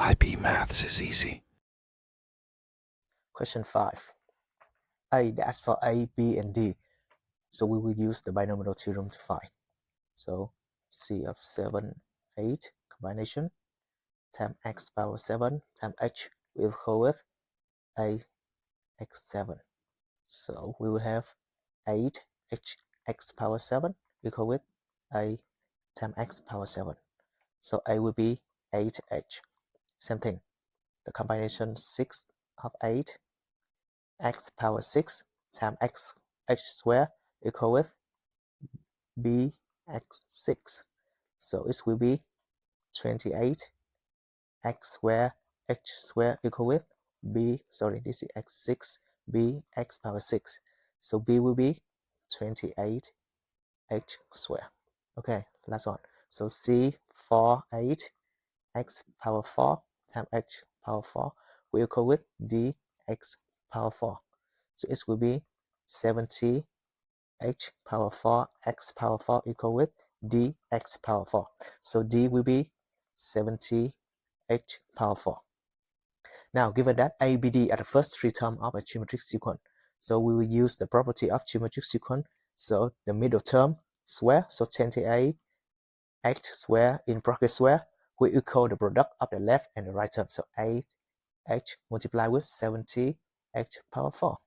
IB Maths is easy. Question 5. A, they asked for A, B, and D. So we will use the binomial theorem to find. So C of 7, 8 combination times x power 7 times h will equal with A x7. So we will have 8 x power 7 equal with A times x power 7. So A will be 8h. Same thing. The combination 6 of 8 x power 6 times h squared equal with bx6. So it will be 28 x squared h squared equal with this is x6 b x power 6. So b will be 28 h squared. Okay, last one. So c 4 8 x power 4 times h power 4 will equal with dx power 4. So it will be 70 h power 4 x power 4 equal with dx power 4. So d will be 70 h power 4. Now, given that a, b, d are the first three terms of a geometric sequence, so we will use the property of geometric sequence. So the middle term square, so 28 h squared in bracket square will equal the product of the left and the right term. So 8h multiplied with 70h power 4.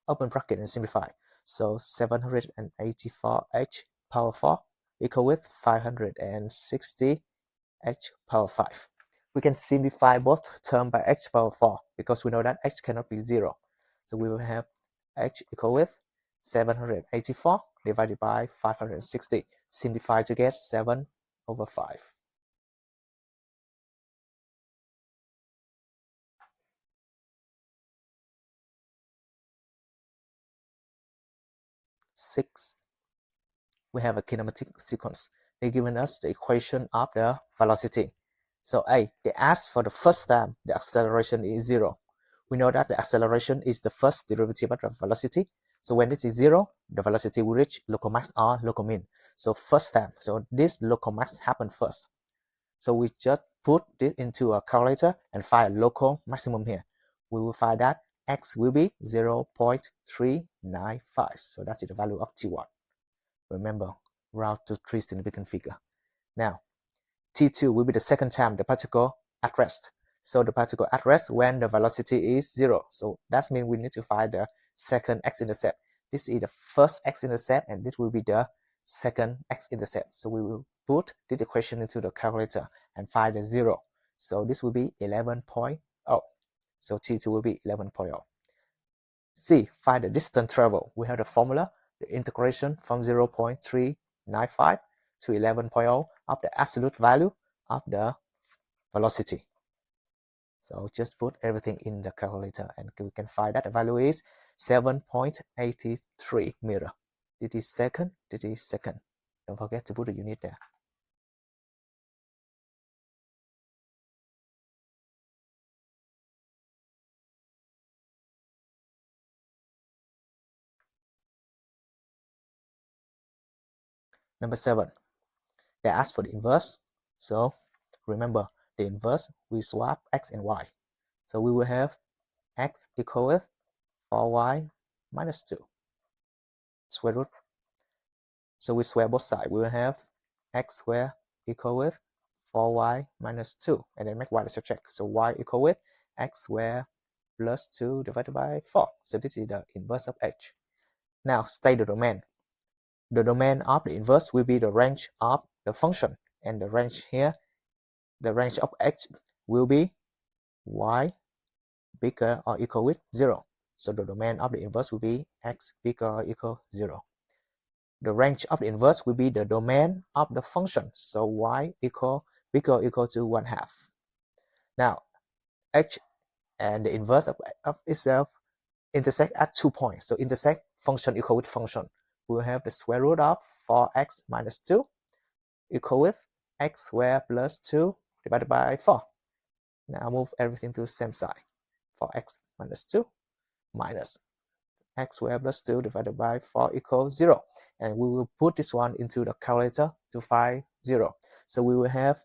Open bracket and simplify. So 784h power 4 equal with 560h power 5. We can simplify both terms by h power 4 because we know that h cannot be 0. So we will have h equal with 784 divided by 560. Simplify to get 7 over 5. Six. We have a kinematic sequence. They've given us the equation of the velocity. So A, they asked for the first time the acceleration is 0. We know that the acceleration is the first derivative of the velocity. So when this is 0, the velocity will reach local max or local mean. So first time, so this local max happened first. So we just put this into a calculator and find a local maximum here. We will find that x will be 0.395. So that's the value of T1. Remember, round to three significant figure. Now, T2 will be the second time the particle at rest. So the particle at rest when the velocity is 0. So that means we need to find the second x-intercept. This is the first x-intercept and this will be the second x-intercept. So we will put this equation into the calculator and find the 0. So this will be 11.0. So T2 will be 11.0. C, find the distance travel. We have the formula, the integration from 0.395 to 11.0 of the absolute value of the velocity. So just put everything in the calculator and we can find that the value is 7.83 meter. This is second, this is second. Don't forget to put the unit there. Number 7, they ask for the inverse. So remember, the inverse, we swap x and y. So we will have x equal with 4y minus 2 square root. So we square both sides. We will have x squared equal with 4y minus 2 and then make y the subject. So y equal with x squared plus 2 divided by 4. So this is the inverse of h. Now state the domain. The domain of the inverse will be the range of the function, and the range here, the range of h will be y bigger or equal with 0. So the domain of the inverse will be x bigger or equal 0. The range of the inverse will be the domain of the function. So y equal bigger or equal to 1/2. Now h and the inverse of itself intersect at 2 points. So intersect function equal with function. We will have the square root of 4x minus 2 equal with x squared plus 2 divided by 4. Now move everything to the same side. 4x minus 2 minus x squared plus 2 divided by 4 equals 0. And we will put this one into the calculator to find 0. So we will have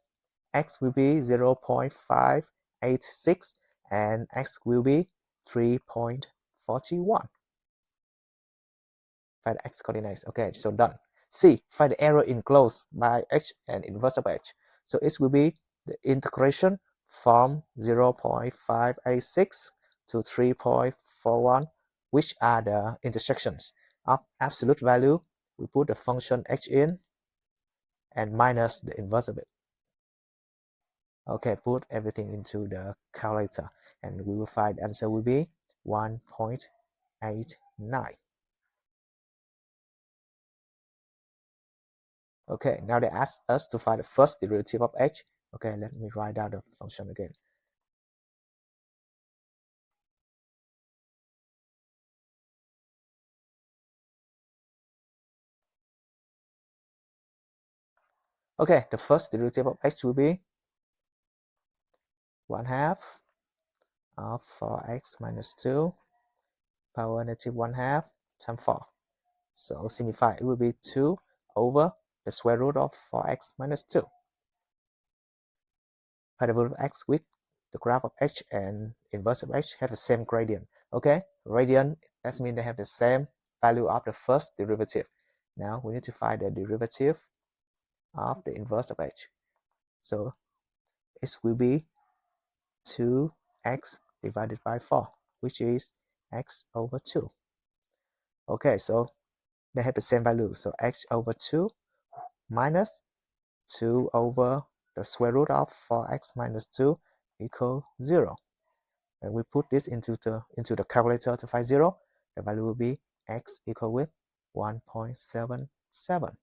x will be 0.586 and x will be 3.41. Find the x coordinates. Okay, so done. C, find the error enclosed by h and inverse of h. So it will be the integration from 0.586 to 3.41, which are the intersections of absolute value. We put the function h in and minus the inverse of it. Okay, put everything into the calculator and we will find the answer will be 1.89. Okay, now they ask us to find the first derivative of h. Okay, let me write down the function again. Okay, the first derivative of h will be 1/2 of 4x minus 2 power negative 1/2 times 4. So simplify, it will be 2 over the square root of 4x minus 2. Parabola of x with the graph of h and inverse of h have the same gradient. Okay, gradient, that means they have the same value of the first derivative. Now we need to find the derivative of the inverse of h. So it will be 2x divided by 4, which is x over 2. Okay, so they have the same value. So x over 2 minus 2 over the square root of 4x minus 2 equals 0. And we put this into the calculator to find 0. The value will be x equal with 1.77.